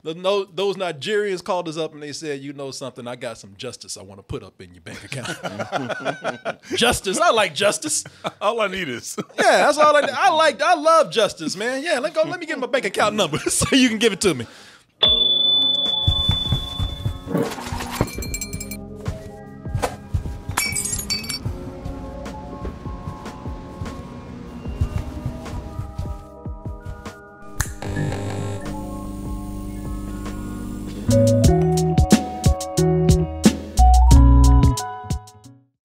Those Nigerians called us up and they said, you know something, I got some justice I want to put up in your bank account. Justice, I like justice. All I need is. Yeah, that's all I love justice, man. Yeah, let me get my bank account number so you can give it to me.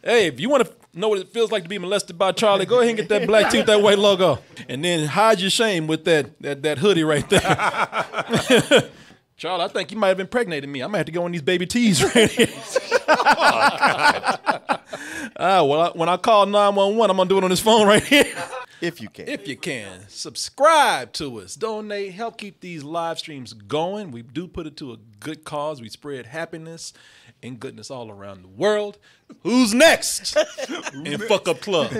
Hey, if you want to know what it feels like to be molested by Charlie, go ahead and get that black tooth, that white logo. And then hide your shame with that hoodie right there. Charlie, I think you might have impregnated me. I might have to go on these baby tees right here. Well, when I call 911, I'm going to do it on this phone right here. If you can. If you can. Subscribe to us. Donate. Help keep these live streams going. We do put it to a good cause. We spread happiness and goodness all around the world. Who's next in Fuck Up Club?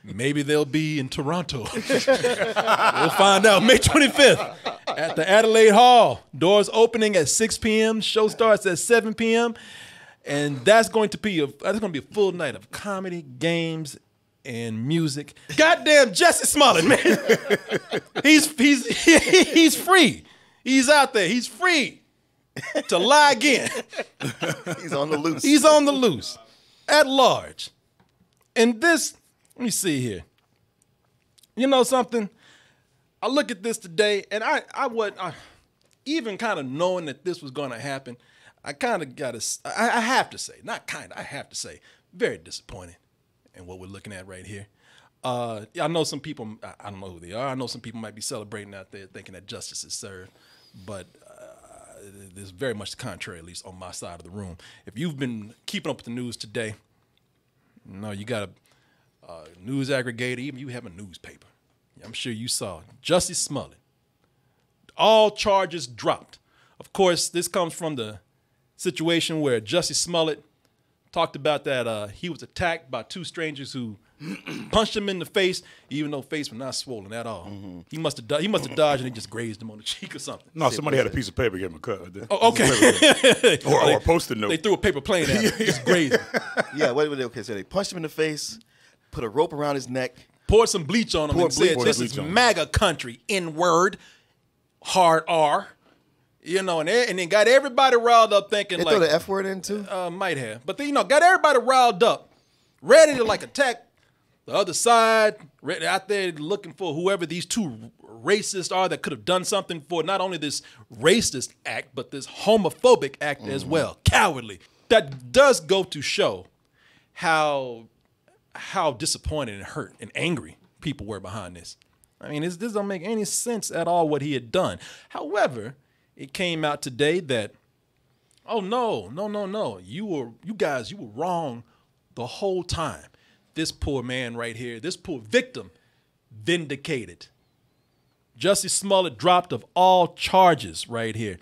Maybe they'll be in Toronto. We'll find out May 25th at the Adelaide Hall. Doors opening at 6 p.m. Show starts at 7 p.m. And that's going to be a full night of comedy, games, and music. Goddamn Jussie Smollett, man. He's free. He's out there. He's free to lie again. He's on the loose. He's on the loose. At large. And this, let me see here. You know something? I look at this today, and I even kind of knowing that this was going to happen, I kind of got to, I have to say, not kind of, I have to say, very disappointed in what we're looking at right here. I know some people, I don't know who they are. I know some people might be celebrating out there thinking that justice is served, but there's very much the contrary, at least on my side of the room. If you've been keeping up with the news today, you got a news aggregator, even you have a newspaper. I'm sure you saw Jussie Smollett. All charges dropped. Of course, this comes from the situation where Jussie Smollett talked about that he was attacked by two strangers who punched him in the face, even though face was not swollen at all. Mm-hmm. He must have dodged and they just grazed him on the cheek or something. No, somebody had a piece of paper, gave him a cut. Oh, okay. or a Post-it note. They threw a paper plane at him, just grazed him. Yeah, okay, so they punched him in the face, put a rope around his neck, poured some bleach on him and said, this is MAGA country, N-word, hard R. And then got everybody riled up thinking they throw the F word in too? Might have. But then, got everybody riled up, ready to attack the other side, out there looking for whoever these two racists are that could have done something for not only this racist act, but this homophobic act as well. Cowardly. That does go to show how disappointed and hurt and angry people were behind this. I mean, this don't make any sense at all what he had done. However, it came out today that, oh no, you guys were wrong the whole time. This poor man right here, this poor victim, vindicated. Jussie Smollett dropped of all charges right here.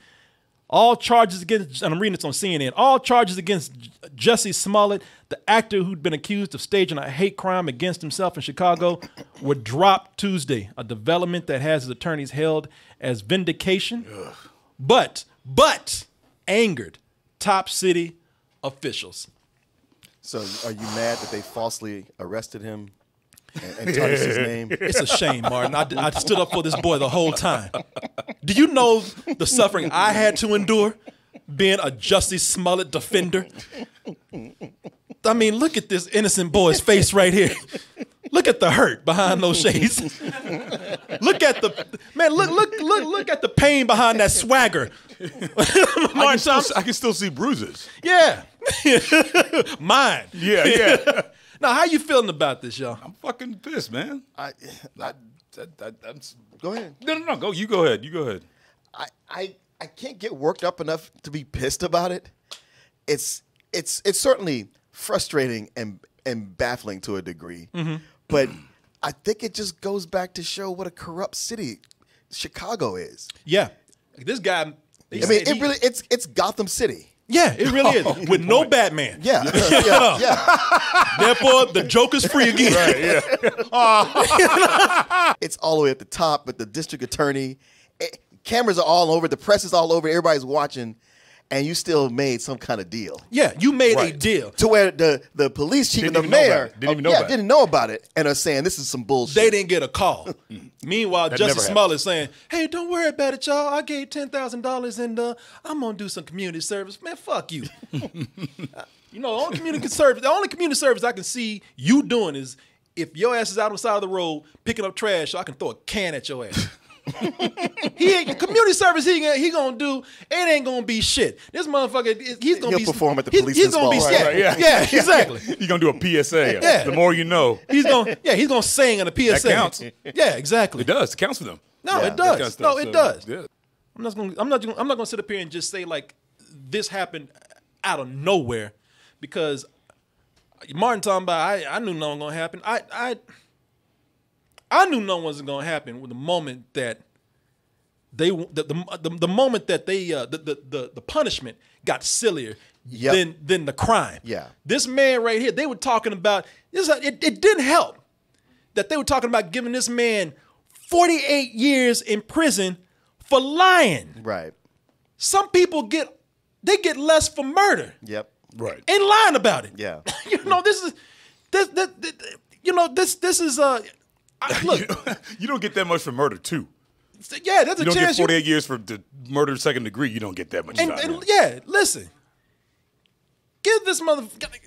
All charges against, and I'm reading this on CNN, all charges against Jussie Smollett, the actor who'd been accused of staging a hate crime against himself in Chicago, were dropped Tuesday, a development that has his attorneys held as vindication. Ugh. But angered top city officials. So are you mad that they falsely arrested him and tarnished his name? It's a shame, Martin. I stood up for this boy the whole time. Do you know the suffering I had to endure being a Jussie Smollett defender? I mean, look at this innocent boy's face right here. Look at the hurt behind those shades. Look at the pain behind that swagger. I can still see bruises. Yeah. Mine. Yeah. Now, how you feeling about this, y'all? I'm fucking pissed, man. Go ahead. No. Go. You go ahead. I can't get worked up enough to be pissed about it. It's certainly frustrating and baffling to a degree. Mm-hmm. But I think it just goes back to show what a corrupt city Chicago is. Yeah. This guy. It's Gotham City. Yeah, it really is. With no Batman. Yeah. Therefore, the Joker's free again. Right, yeah. It's all the way at the top with the district attorney. cameras are all over, the press is all over, everybody's watching, and you still made some kind of deal. Yeah, you made a deal. To where the police chief and the mayor didn't know about it and are saying this is some bullshit. They didn't get a call. Meanwhile, Jussie Smollett saying, hey, don't worry about it, y'all. I gave $10,000 and I'm going to do some community service. Man, fuck you. You know, the only community service I can see you doing is if your ass is out on the side of the road picking up trash so I can throw a can at your ass. Community service he gonna do, it ain't gonna be shit. This motherfucker, he'll perform at the police. He's gonna be yeah, exactly. He's gonna do a PSA. Yeah. The more you know. He's gonna sing in a PSA. That counts. Yeah, exactly. It does. It counts for them. No, it does. No, it does. Yeah. I'm not gonna sit up here and just say like this happened out of nowhere, because Martin talking about I knew no one gonna happen. I knew no one was gonna happen with the moment that the moment that the punishment got sillier than the crime. Yeah. This man right here, they were talking about this. It didn't help that they were talking about giving this man 48 years in prison for lying. Right. Some people get less for murder. Yep. Right. And lying about it. Yeah. You know, this is look. You don't get that much for murder too. Yeah, that's a chance. You don't get 48 years for the murder second degree. You don't get that much. And yeah, listen. Give this motherfucker.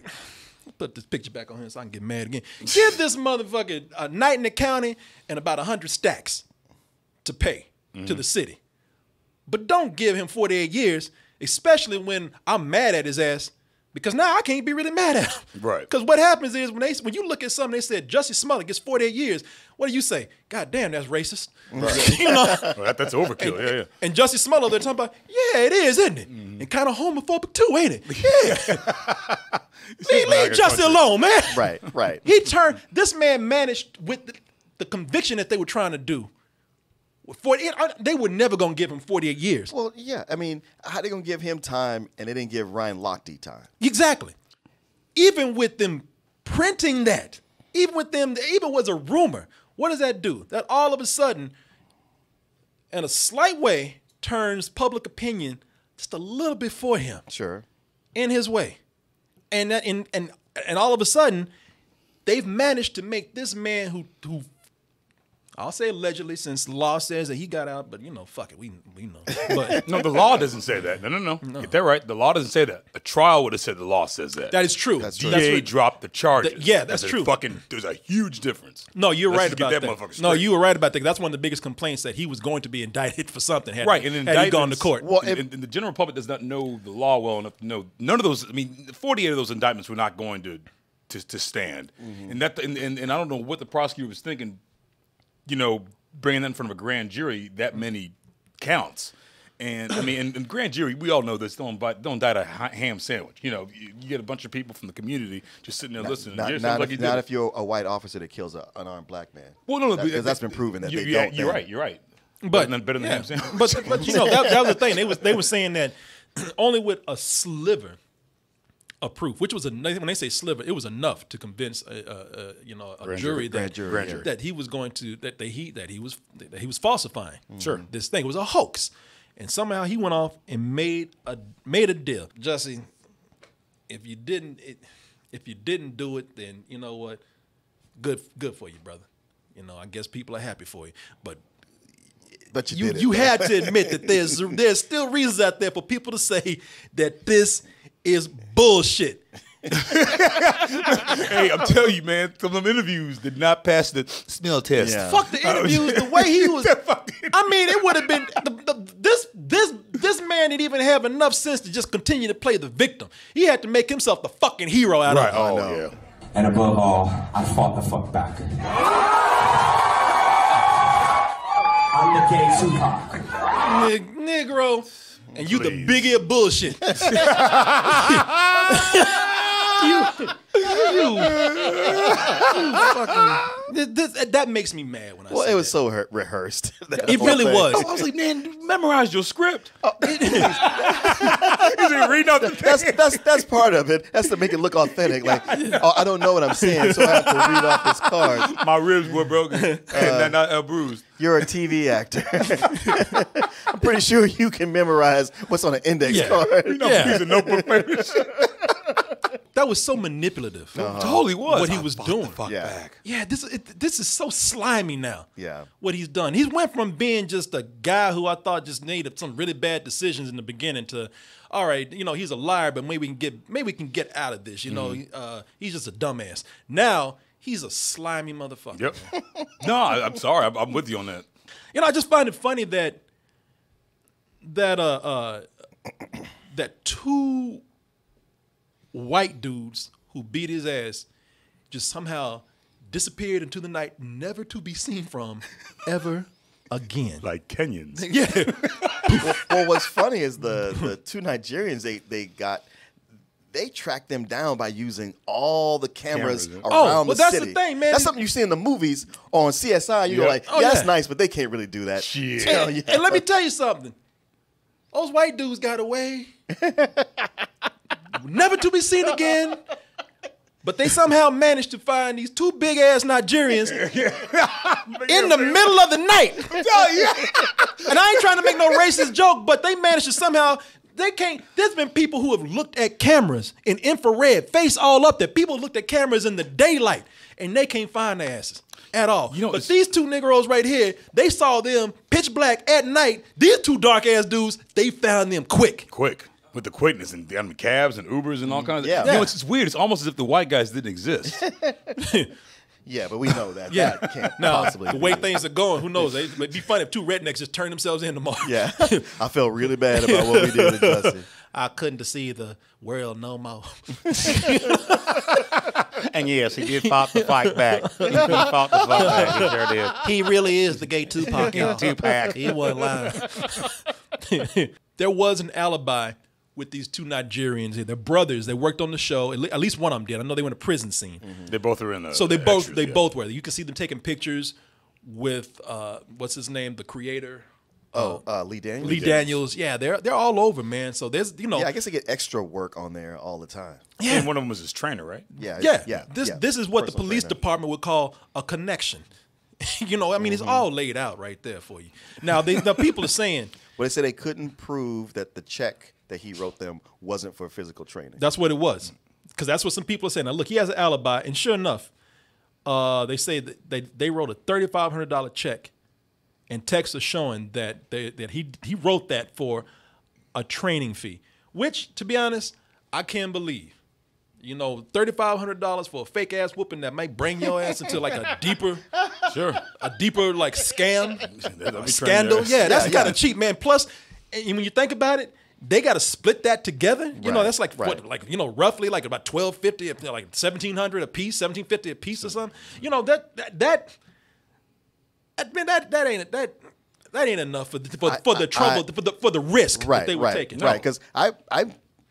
Put this picture back on here so I can get mad again. Give this motherfucker a night in the county and about 100 stacks to pay to the city. But don't give him 48 years, especially when I'm mad at his ass. Because now I can't be really mad at him. Right. Because what happens is when you look at something, they said Jussie Smollett gets 48 years. What do you say? God damn, that's racist. Right. You know? Well, that's overkill. Yeah. And Jussie Smollett, they're talking about, yeah, it is, isn't it? And kind of homophobic too, ain't it? Yeah. leave Jussie alone, man. Right. This man managed with the conviction that they were trying to do. They were never going to give him 48 years. Well, yeah. I mean, how they going to give him time and they didn't give Ryan Lochte time? Exactly. Even with them printing that, even was a rumor, what does that do? That all of a sudden, in a slight way, turns public opinion just a little bit for him. Sure. In his way. And all of a sudden, they've managed to make this man who I'll say allegedly, since the law says that he got out, but fuck it, we know. But no, the law doesn't say that. No. Get that right. The law doesn't say that. A trial would have said the law says that. That is true. That's true. DA dropped the charges. That's true. There's a huge difference. No, you're right Let's about get that. Motherfucker No, straight. you were right about that. That's one of the biggest complaints, that he was going to be indicted for something. Had he gone to court. Well, and the general public does not know the law well enough to know. None of those. I mean, 48 of those indictments were not going to stand. And and I don't know what the prosecutor was thinking. Bringing that in front of a grand jury, that many counts. And I mean, and grand jury, we all know this, don't indict a ham sandwich. You get a bunch of people from the community just sitting there listening. Not if you're a white officer that kills an unarmed black man. Well, no, because that's been proven that they don't. You're right. But better than ham sandwich. But that was the thing. They were saying that only with a sliver of proof, which was when they say sliver, it was enough to convince a jury that he was going to that he was falsifying this thing. It was a hoax, and somehow he went off and made a deal. Jussie, if you didn't do it, then you know what? Good for you, brother. I guess people are happy for you, but you had to admit that there's still reasons out there for people to say that this is bullshit. Hey, I'm telling you, man, some of them interviews did not pass the smell test. Yeah. Fuck the interviews, the way he was. I mean, it would have been this man didn't even have enough sense to just continue to play the victim. He had to make himself the fucking hero out of it. Oh, yeah. And above all, I fought the fuck back. I'm the gay Tupac. Negro. And you the biggie of bullshit. That makes me mad when I. Well, see it was that. so rehearsed. It really was. I was like, man, memorize your script. He's reading out the That's part of it. That's to make it look authentic. Like, oh, I don't know what I'm saying, so I have to read off this card. My ribs were broken and not bruised. You're a TV actor. I'm pretty sure you can memorize what's on an index card. He's a notebook. That was so manipulative. Totally was. What he was doing. Back. Yeah, this is so slimy now. Yeah. What he's done. He went from being just a guy who I thought just made some really bad decisions in the beginning to, all right, he's a liar, but maybe we can get out of this. He's just a dumbass. Now he's a slimy motherfucker. Yep. No, I'm sorry. I'm with you on that. I just find it funny that two white dudes who beat his ass just somehow disappeared into the night, never to be seen from ever again. Like Kenyans. Yeah. Well, what's funny is the two Nigerians they tracked them down by using all the cameras around the that's city. The thing, man. That's something you see in the movies on CSI. You're like, that's nice, but they can't really do that. Shit. And let me tell you something. Those white dudes got away. Never to be seen again. But they somehow managed to find these two big-ass Nigerians in the middle of the night. And I ain't trying to make no racist joke, but they managed to somehow, there's been people who have looked at cameras in infrared, face all up, that people looked at cameras in the daylight, and they can't find their asses at all. But these two Negroes right here, they saw them pitch black at night. These two dark-ass dudes, they found them quick. With the quickness and the cabs and Ubers and all kinds of it's weird. It's almost as if the white guys didn't exist. Yeah, but we know that. Yeah. That can't possibly the way things are going, who knows? It'd be funny if two rednecks just turned themselves in tomorrow. Yeah. I felt really bad about what we did to Jussie. I couldn't see the world no more. And yes, he did fight the fight back. He fought the fight back. He sure did. He really is the gay Tupac. Tupac. He wasn't lying. There was an alibi with these two Nigerians here. They're brothers. They worked on the show. At least one of them did. I know they were in a prison scene. Mm-hmm. They both are in the So they extras, both were. You can see them taking pictures with what's his name, the creator. Lee Daniels. Lee Daniels. Yeah, they're all over, man. So there's Yeah, I guess they get extra work on there all the time. Yeah. And one of them was his trainer, right? Yeah. This is what the Personal police trainer. department would call a connection. It's all laid out right there for you. Now the people are saying. Well, they said they couldn't prove that the check that he wrote them wasn't for physical training. That's what it was. Because that's what some people are saying. Now, look, he has an alibi. And sure enough, they say that they wrote a $3,500 check, and texts are showing that he wrote that for a training fee, which, to be honest, I can't believe. $3,500 for a fake ass whooping that might bring your ass into like a deeper like scam, scandal. Yeah, that's kind of cheap, man. Plus, and when you think about it, they got to split that together. That's like what, like roughly like about $1,250, like $1,700 a piece, $1,750 a piece or something. That ain't enough for the trouble for the risk that they were taking. Right, because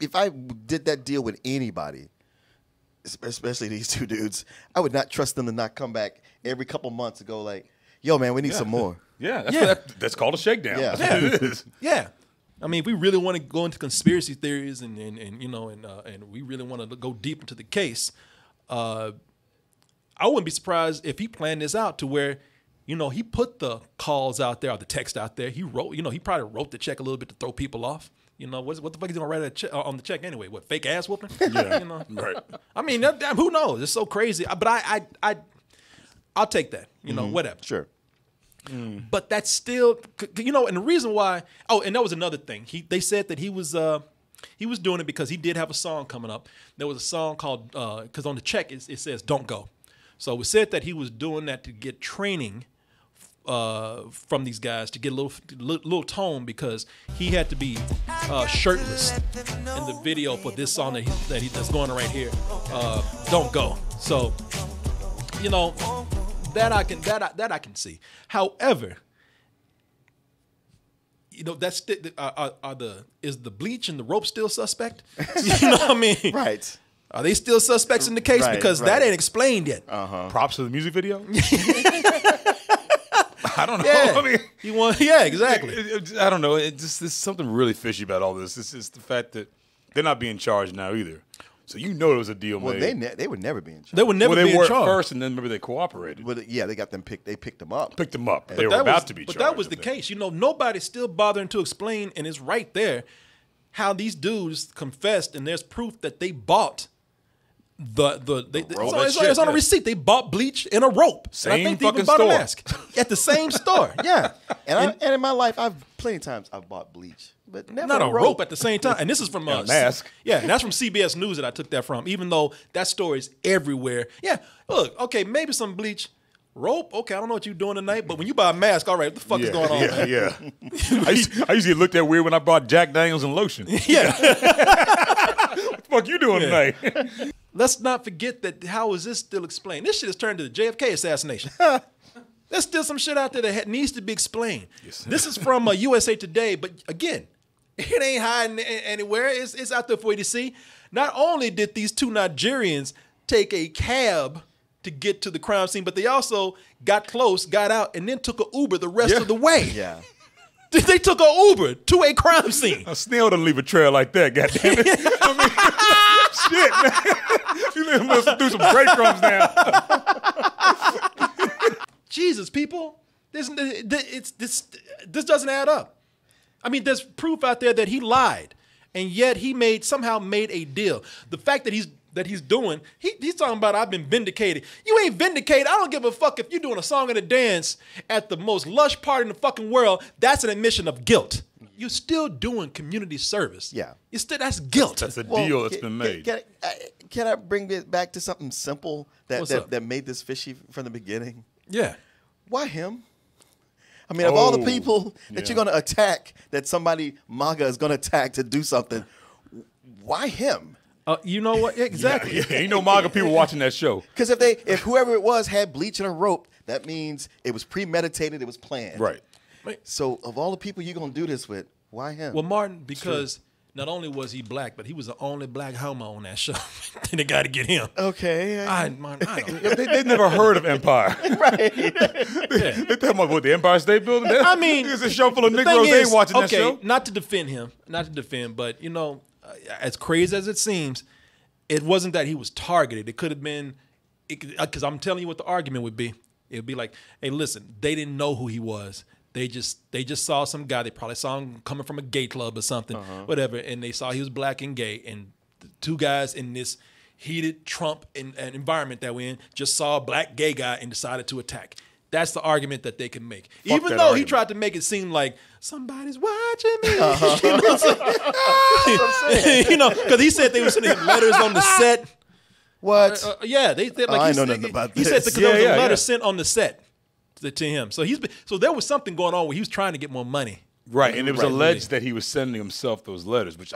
if I did that deal with anybody, especially these two dudes, I would not trust them to not come back every couple months and go like, "Yo, man, we need some more." That's called a shakedown. Yeah. That's what it is. Yeah. I mean, if we really want to go into conspiracy theories and we really want to go deep into the case, I wouldn't be surprised if he planned this out to where, he put the calls out there or the text out there. He wrote, he probably wrote the check a little bit to throw people off. What the fuck is he gonna write on the check anyway? What, fake ass whooping? Yeah, right. I mean, who knows? It's so crazy. But I'll take that. Whatever. Sure. But that's still, and the reason why. Oh, and that was another thing. They said that he was doing it because he did have a song coming up. There was a song called because on the check it says "Don't Go," so it was said that he was doing that to get training from these guys to get a little tone because he had to be shirtless in the video for this song that's going on right here. "Don't Go." So that I can see. However, that's is the bleach and the rope still suspect? You know what I mean? Right. Are they still suspects in the case? Right, Because right. that ain't explained yet. Props to the music video. I don't know. Yeah, I mean, yeah, exactly. I don't know. There's something really fishy about all this. It's just the fact that they're not being charged now either. So you know there was a deal Well, made. they would never be in charge. They would never Well, be they were in at charge. first, and then remember they cooperated. But yeah, they got them picked. They picked them up. Picked them up. But They were that about was- to be charged. But that was the I think. case. You know, nobody's still bothering to explain, and it's right there, how these dudes confessed, and there's proof that they bought it's on a receipt. They bought bleach and a rope. And I Same think they even fucking bought a store. mask at the same store. Yeah, And in my life, plenty of times I've bought bleach, but never not a rope at the same time. And this is from a mask. Yeah, and that's from CBS News that I took that from. Even though that story is everywhere. Yeah, look, okay, maybe some bleach. Rope, okay, I don't know what you're doing tonight, but when you buy a mask, all right, what the fuck is going on? Yeah. I used to get looked at weird when I bought Jack Daniels and lotion. Yeah. What the fuck you doing tonight? Let's not forget that how is this still explained? This shit has turned to the JFK assassination. There's still some shit out there that needs to be explained. Yes. This is from USA Today, but again, it ain't hiding anywhere. It's out there for you to see. Not only did these two Nigerians take a cab to get to the crime scene, but they also got close, got out, and then took an Uber the rest of the way. Yeah. They took an Uber to a crime scene. A snail doesn't leave a trail like that, goddammit. Shit, man. You must do some breadcrumbs now. Jesus, people, this doesn't add up. I mean, there's proof out there that he lied, and yet he somehow made a deal. The fact that he's doing, he's talking about I've been vindicated. You ain't vindicated. I don't give a fuck if you're doing a song and a dance at the most lush party in the fucking world. That's an admission of guilt. You're still doing community service. Yeah. That's guilt. That's a deal that's been made. Can I bring it back to something simple What's up? that made this fishy from the beginning? Yeah. Why him? I mean, of all the Oh, people that you're going to attack, that somebody MAGA is going to attack to do something, why him? You know what? Exactly. Yeah, ain't no MAGA people watching that show. Because if whoever it was had bleach and a rope, that means it was premeditated, it was planned. Right. So of all the people you're going to do this with, why him? Well, Martin, because not only was he black, but he was the only black homo on that show. They got to get him. Okay. Martin, I don't. They've never heard of Empire. Right. They talking about what, the Empire State Building? I mean, it's a show full of the Negroes. thing They is, ain't watching that okay, show. not to defend him, but you know, as crazy as it seems, it wasn't that he was targeted. It could have been, because I'm telling you what the argument would be. It would be like, hey, listen, they didn't know who he was. They just saw some guy. They probably saw him coming from a gay club or something, whatever, and they saw he was black and gay. And the two guys in this heated Trump environment that we're in just saw a black gay guy and decided to attack. That's the argument that they can make. Fuck Even that though he argument. tried to make it seem like somebody's watching me. You know, because he said they were sending him letters on the set. What? Yeah, they like I he know said- nothing about He said this. because there was a Yeah, letter yeah. sent on the set to him. So so there was something going on where he was trying to get more money. Right, and it was Right. alleged that he was sending himself those letters, which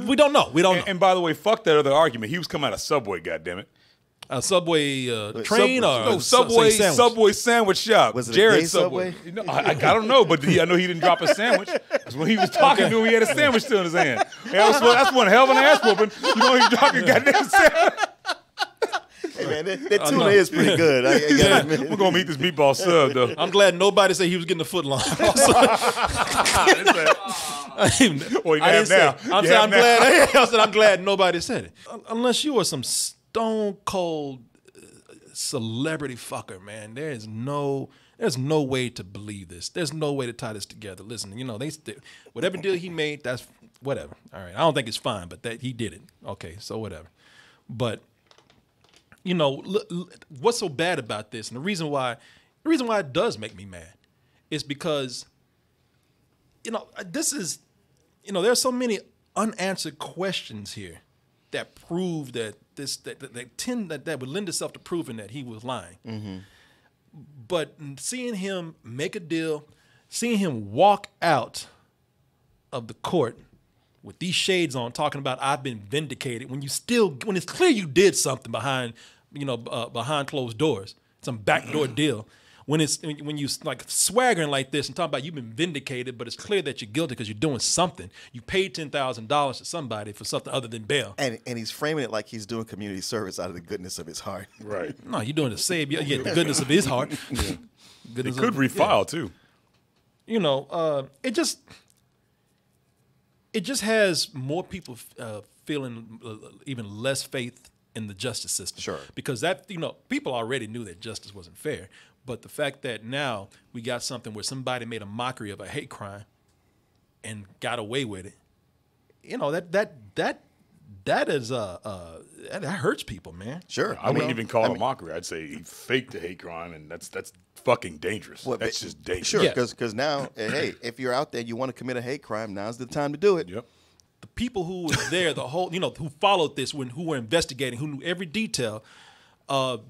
We don't know. We don't know. And by the way, fuck that other argument. He was coming out of Subway, goddammit. A Subway train or No, a Subway sandwich? Subway sandwich shop. Was it a Jared gay Subway? You know, I don't know, but I know he didn't drop a sandwich. Because when he was talking to him, he had a sandwich still in his hand. Yeah, that's one hell of an ass whooping. You know he dropped your goddamn sandwich. Hey, man, that tuna is pretty good. I gotta admit. We're going to eat this meatball sub, though. I'm glad nobody said he was getting a foot long. Well, you I have didn't now. say. I'm You saying have I'm now. glad. I said I'm glad nobody said it. Unless you are some stone cold celebrity fucker, man. There's no way to believe this. There's no way to tie this together. Listen, you know whatever deal he made, that's whatever. All right, I don't think it's fine, but that he did it. Okay, so whatever. But you know what's so bad about this, and the reason why it does make me mad is because this is there's so many unanswered questions here that prove that that would lend itself to proving that he was lying. Mm-hmm. But seeing him make a deal, seeing him walk out of the court with these shades on, talking about I've been vindicated, when it's clear you did something behind closed doors, some backdoor deal. when you like swaggering like this and talking about you've been vindicated, but it's clear that you're guilty because you're doing something. You paid $10,000 to somebody for something other than bail. And he's framing it like he's doing community service out of the goodness of his heart. Right. No, you're doing it to save the goodness of his heart. They could refile too. You know, it just has more people feeling even less faith in the justice system. Sure. Because that, you know, people already knew that justice wasn't fair. But the fact that now we got something where somebody made a mockery of a hate crime and got away with it, you know, that is that hurts people, man. Sure. I wouldn't even call it a mockery. I'd say he faked the hate crime, and that's fucking dangerous. Well, that's just dangerous. Sure, Yeah. because now, hey, if you're out there, you want to commit a hate crime, now's the time to do it. Yep. The people who were there, who followed this, who were investigating, who knew every detail,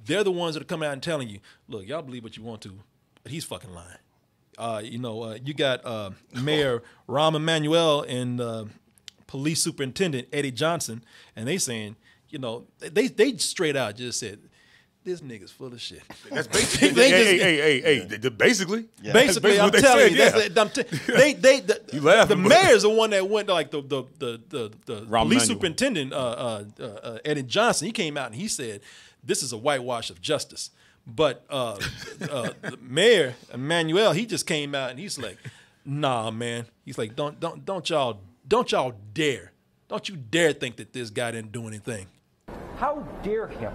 they're the ones that are coming out and telling you, look, y'all believe what you want to, but he's fucking lying. You got Mayor Rahm Emanuel and Police Superintendent Eddie Johnson, and they saying, you know, they straight out just said, this nigga's full of shit. That's basically. Basically. Yeah. Basically, That's I'm what telling they you, said, You laugh, the but- mayor's the one that went to like the Rahm police Emanuel. superintendent Eddie Johnson. He came out and he said, "This is a whitewash of justice." But the mayor Emanuel, he just came out and he's like, "Nah, man." He's like, "Don't y'all dare, don't you dare think that this guy didn't do anything." How dare him?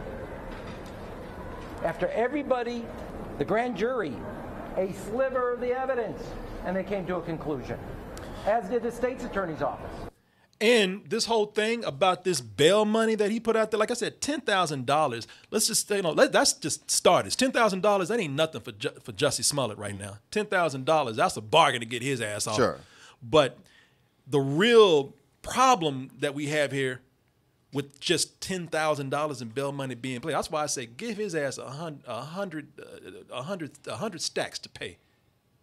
After everybody, the grand jury, a sliver of the evidence, and they came to a conclusion, as did the state's attorney's office. And this whole thing about this bail money that he put out there, like I said, $10,000. Let's just that's just start. It's $10,000. That ain't nothing for JUSSIE Smollett right now. $10,000. That's a bargain to get his ass off. Sure. But the real problem that we have here with just $10,000 in bail money being paid, that's why I say give his ass 100 stacks to pay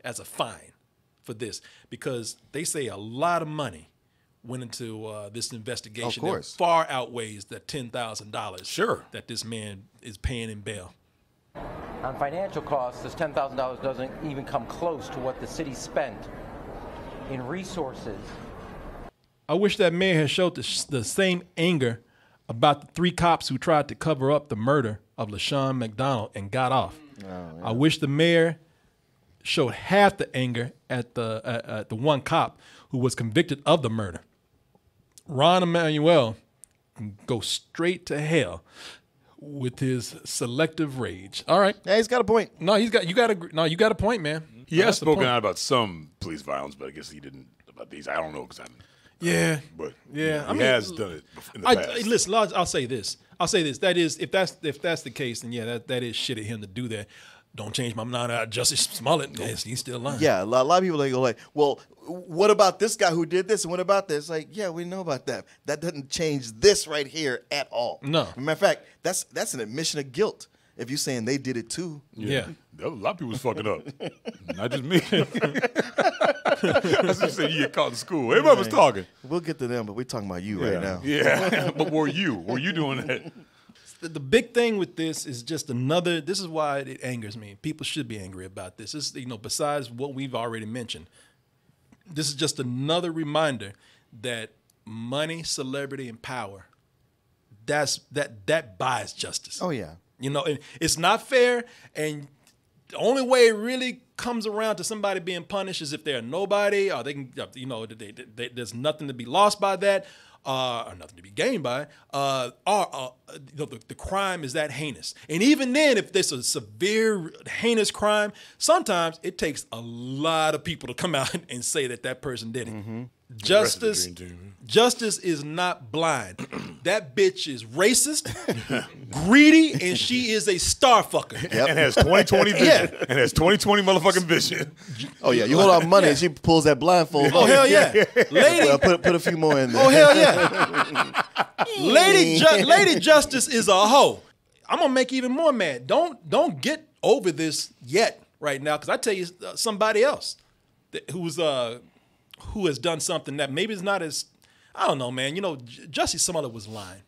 as a fine for this, because they say a lot of money went into this investigation. Of course. That far outweighs the $10,000 Sure. that this man is paying in bail. On financial costs, this $10,000 doesn't even come close to what the city spent in resources. I wish that mayor had showed the same anger about the 3 cops who tried to cover up the murder of LaShawn Macdonald and got off. I wish the mayor showed half the anger at the one cop who was convicted of the murder. Rahm Emanuel can go straight to hell with his selective rage. All right. Yeah, he's got a point. No, you got a point, man. He has That's the spoken point. out about some police violence, but I guess he didn't about these. I don't know exactly. Yeah. But Yeah, he has done it in the past. Listen, I'll say this. That is, if that's the case, then yeah, that is shit of him to do that. Don't change my mind out. JUSSIE Smollett, yes, he's still lying. Yeah, a lot of people go like, well, what about this guy who did this, and what about this? Like, yeah, we know about that. That doesn't change this right here at all. No. As a matter of fact, that's an admission of guilt. If you're saying they did it too. Yeah. A lot of people was fucking up, not just me. That's just saying you get caught in school. Everybody was talking. We'll get to them, but we're talking about you right now. Yeah, but were you doing that? The big thing with this is just this is why it angers me. People should be angry about this. This, besides what we've already mentioned, this is just another reminder that money, celebrity, and power, that buys justice. Oh, yeah. And it's not fair, and the only way it really comes around to somebody being punished is if they're nobody, or they can, there's nothing to be lost by that, or nothing to be gained by, the crime is that heinous. And even then, if there's a severe, heinous crime, sometimes it takes a lot of people to come out and say that person did it. Mm-hmm. Justice is not blind. That bitch is racist, greedy, and she is a star fucker. And has 20/20 vision. Yeah. And has 20/20 motherfucking vision. Oh, yeah. You hold out money and she pulls that blindfold. Oh, hell yeah. Lady. Well, put a few more in there. Oh, hell yeah. Lady Justice is a hoe. I'm going to make you even more mad. Don't get over this yet right now, because I tell you somebody else who has done something that maybe is not as, I don't know, man. JUSSIE Smollett was lying.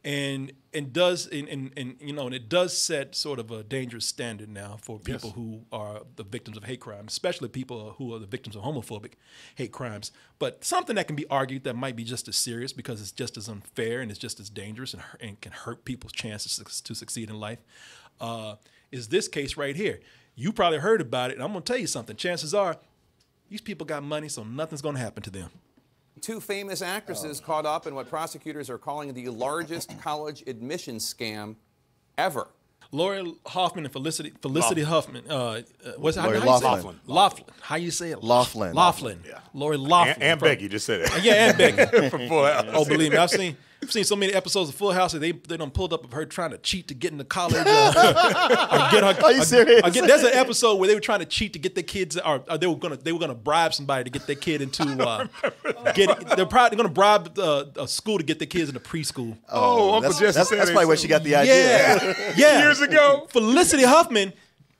and does and you know, and it does set sort of a dangerous standard now for people who are the victims of hate crimes, especially people who are the victims of homophobic hate crimes. But something that can be argued that might be just as serious because it's just as unfair and it's just as dangerous and can hurt people's chances to succeed in life is this case right here. You probably heard about it, and I'm going to tell you something. Chances are these people got money, so nothing's going to happen to them. Two famous actresses caught up in what prosecutors are calling the largest college admissions scam ever. Lori Hoffman and Felicity Huffman. What's how you say Laughlin. it? Laughlin. How you say it? Laughlin. Laughlin. Yeah. Lori Laughlin. And Becky just said it. Yeah, and Becky. From Full House. Oh, believe me, I've seen so many episodes of Full House that they done pulled up of her trying to cheat to get into college. Or get her, Are you serious? There's an episode where they were trying to cheat to get their kids, or they were gonna bribe somebody to get their kid into. They're probably gonna bribe a school to get their kids into preschool. Oh, Uncle Jesse That's said probably where she got the idea. Yeah. Years ago. Felicity Huffman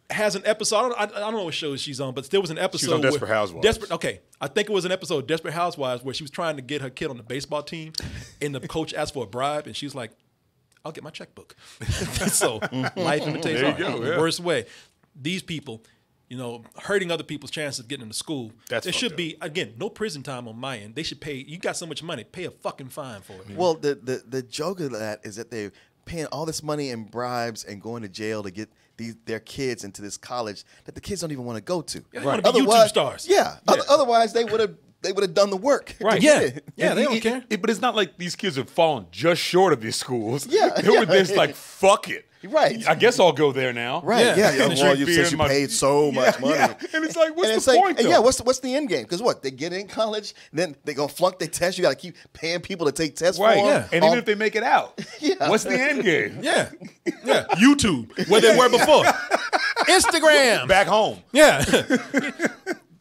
has an episode. I don't know what show she's on, but there was an episode. She was on Desperate Housewives. Okay, I think it was an episode of Desperate Housewives where she was trying to get her kid on the baseball team, and the coach asked for a bribe, and she's like, "I'll get my checkbook." So life imitates There art you go, in the yeah. worst way. These people, you know, hurting other people's chances of getting into school. That's there should fucked be, again, no prison time on my end. They should pay. You got so much money, pay a fucking fine for it. Well, the joke of that is that they're paying all this money in bribes and going to jail to get their kids into this college that the kids don't even want to go to. Yeah, they want to be YouTube stars. Yeah. Otherwise, they would have done the work. Right. to Yeah. get it. Yeah, And they don't care. But it's not like these kids have fallen just short of these schools. Yeah, They were just like, fuck it. Right. I guess I'll go there now. Right. Yeah. Yeah. And Well, drink you beer said in you my- paid so much money. Yeah. And it's like, what's And the it's like, point, though? yeah, what's the end game? Because what, they get in college, then they gonna flunk their test. You got to keep paying people to take tests Right. for them. And even if they make it out, Yeah. what's the end game? Yeah. Yeah. YouTube, where they were before. Instagram. Back home. Yeah.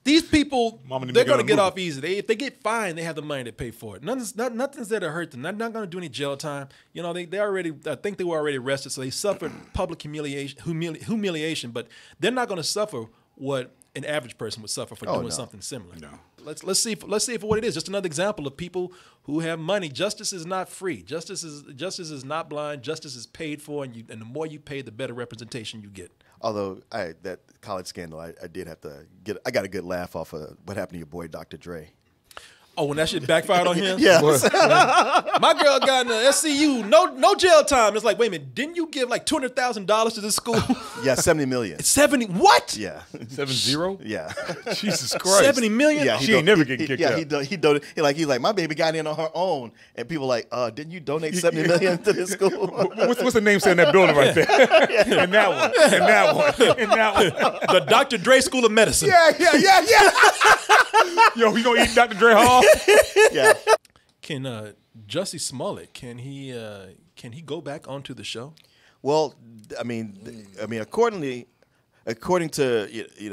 These people, Mama didn't they're make it on going to a get movie. off easy. If they get fined, they have the money to pay for it. Nothing's there to hurt them. They're not going to do any jail time. You know, they already, I think they were already arrested, so they suffered public humiliation, but they're not going to suffer what an average person would suffer for doing no. something similar. No. Let's see for what it is. Just another example of people who have money. Justice is not free. Justice is not blind. Justice is paid for, and the more you pay, the better representation you get. Although that college scandal, I did have to I got a good laugh off of what happened to your boy Dr. Dre. Oh, when that shit backfired on him? Yeah. My girl got in the SCU, no jail time. It's like, wait a minute, didn't you give like $200,000 to this school? Yeah, 70 million. 70, what? Yeah. 7-0? Yeah. Jesus Christ. 70 million? Yeah, She ain't never getting kicked out. He donated. He's like, my baby got in on her own, and people like, didn't you donate 70 million to this school? What's the name saying that building right there? And that one. And that one. And that one. The Dr. Dre School of Medicine. Yeah. Yo, we gonna eat Dr. Dre Hall? Yeah. Can JUSSIE SMOLLETT, can he go back onto the show? Well, I mean, according to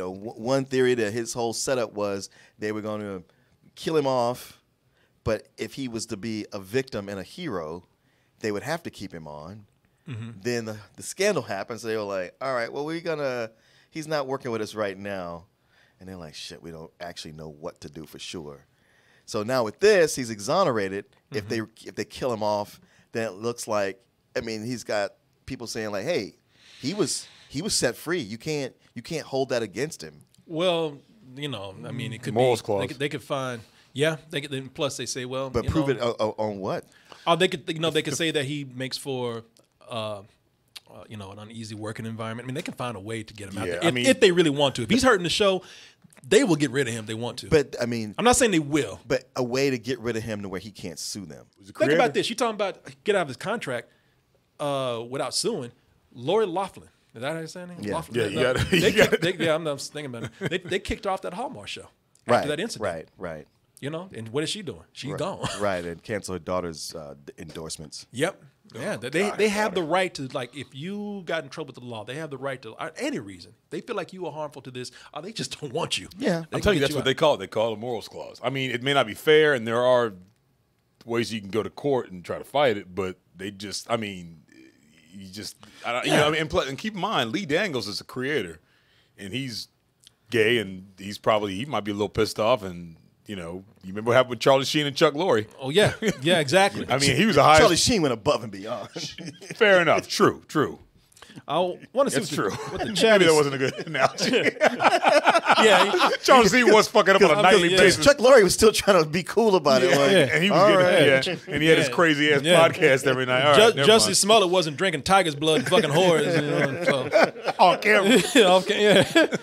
one theory that his whole setup was they were going to kill him off, but if he was to be a victim and a hero, they would have to keep him on. Mm-hmm. Then the scandal happened, so they were like, all right, well, he's not working with us right now. And they're like, shit, we don't actually know what to do for sure. So now with this, he's exonerated. Mm-hmm. If they kill him off, then it looks like, I mean, he's got people saying like, hey, he was set free. You can't hold that against him. Well, I mean, it could Morals be clause. they could find. Yeah, they could. Then plus, they say, well, But prove it on what? Oh, they could. They could say that he makes for. An uneasy working environment. I mean, they can find a way to get him out Yeah, there if they really want to. If he's hurting the show, they will get rid of him if they want to. But I mean, I'm not saying they will. but a way to get rid of him to where he can't sue them. Think about this. You're talking about get out of his contract without suing. Lori Laughlin. Is that how you saying it? Yeah. Laughlin? Yeah, you got it. I'm thinking about it. They kicked her off that Hallmark show after that incident. Right. And what is she doing? She's gone. Right, and cancel her daughter's endorsements. Yep. Yeah, they have the right to, like, if you got in trouble with the law, they have the right to, any reason. They feel like you are harmful to this, or they just don't want you. Yeah. I'm telling you, that's what they call it. They call it a morals clause. I mean, it may not be fair, and there are ways you can go to court and try to fight it, but they just, I mean, and keep in mind, Lee Daniels is a creator, and he's gay, and he might be a little pissed off, and you know, you remember what happened with Charlie Sheen and Chuck Lorre? Oh yeah, yeah, exactly. I mean, he was the highest. Charlie Sheen went above and beyond. Fair enough. True. I want to see That's true. What the chat Maybe that is. wasn't a good analogy. Yeah, Charlie Sheen was fucking up on a nightly basis. Chuck Lorre was still trying to be cool about it. Like, And he was and he had his crazy ass podcast every night. All right, Jussie Smollett wasn't drinking tiger's blood and fucking whores. You know, so. on camera.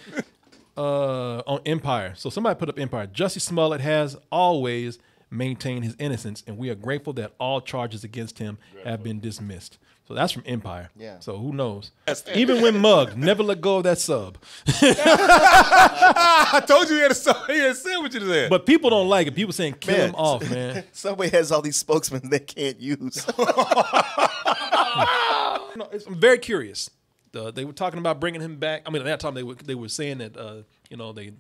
On Empire. So somebody put up Empire. Jussie Smollett has always maintained his innocence, and we are grateful that all charges against him have been dismissed. So that's from Empire. Yeah. So who knows? Even when mugged, never let go of that sub. I told you he had a sandwich in his head. But people don't like it. People saying kill him off, man. Subway has all these spokesmen they can't use. I'm very curious. They were talking about bringing him back. I mean, at that time they were saying that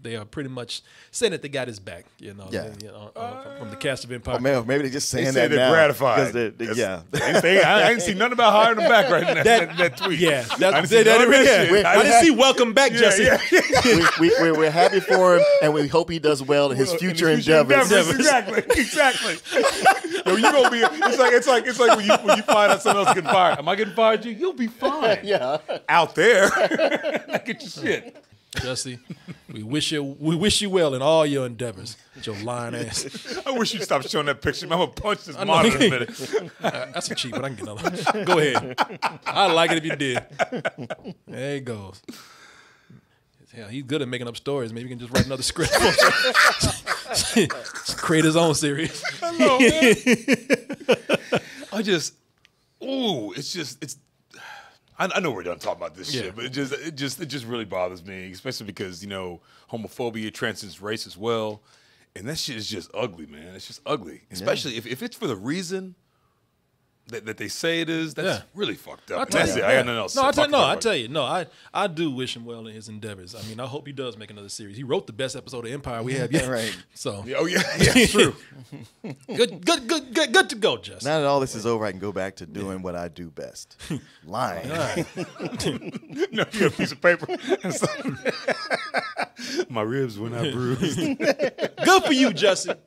they are pretty much saying that they got his back. From the cast of Empire. Oh, man, maybe they're just saying They that they're now. gratified. I ain't seen nothing about hiring him back right now. That tweet. Yeah, I didn't see welcome back, Jussie. We're happy for him, and we hope he does well in his future endeavors. Exactly. Yo, you gonna be? It's like when you find out someone else getting fired. Am I getting fired? You'll be fine. Yeah. Out there, get your shit. Jussie, we wish you well in all your endeavors. With your lying ass. I wish you'd stop showing that picture. I'm gonna punch this monitor in a minute. That's a cheat, but I can get another. Go ahead. I'd like it if you did. There he goes. Yeah, he's good at making up stories. Maybe he can just write another script. Create his own series. Hello, man. I know we're done talking about this shit, but it just really bothers me, especially because, you know, homophobia transcends race as well. And that shit is just ugly, man. It's just ugly. Especially if it's for the reason that they say it is, that's really fucked up. That's it. I got nothing else. I do wish him well in his endeavors. I mean, I hope he does make another series. He wrote the best episode of Empire we have yet. Right. So true. Good to go, Justin. Now that all this is over, I can go back to doing what I do best. Lying. No, you got a piece of paper. My ribs were not bruised. Good for you, Justin.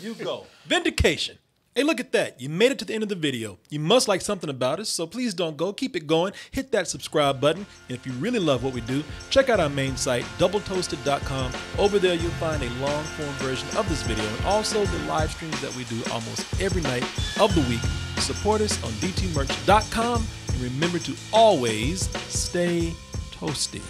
You go. Vindication. Hey, look at that. You made it to the end of the video. You must like something about us, so please don't go. Keep it going. Hit that subscribe button. And if you really love what we do, check out our main site, doubletoasted.com. Over there, you'll find a long-form version of this video and also the live streams that we do almost every night of the week. Support us on dtmerch.com. And remember to always stay toasty.